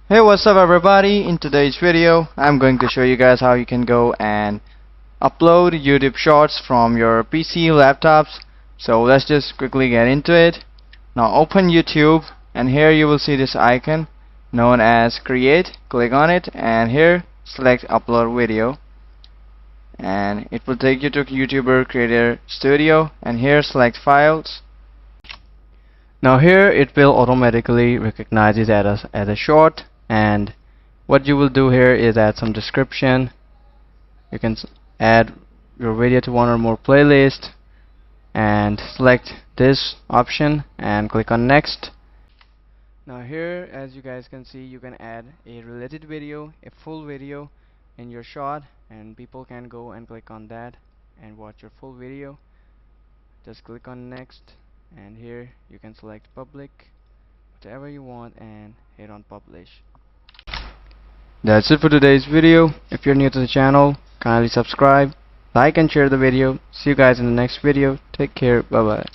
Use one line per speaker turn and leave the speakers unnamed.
Hey, what's up everybody? In today's video I'm going to show you guys how you can go and upload YouTube shorts from your PC laptops. So let's just quickly get into it. Now open YouTube and here you will see this icon known as create. Click on it and here select upload video and it will take you to YouTuber Creator Studio and here select files. Now here it will automatically recognize it as a short, and what you will do here is add some description. You can add your video to one or more playlists and select this option and click on next. Now here, as you guys can see, you can add a related video, a full video in your shot, and people can go and click on that and watch your full video. Just click on next and here you can select public, whatever you want, and hit on publish. That's it for today's video. If you're new to the channel, kindly subscribe, like and share the video. See you guys in the next video. Take care. Bye bye.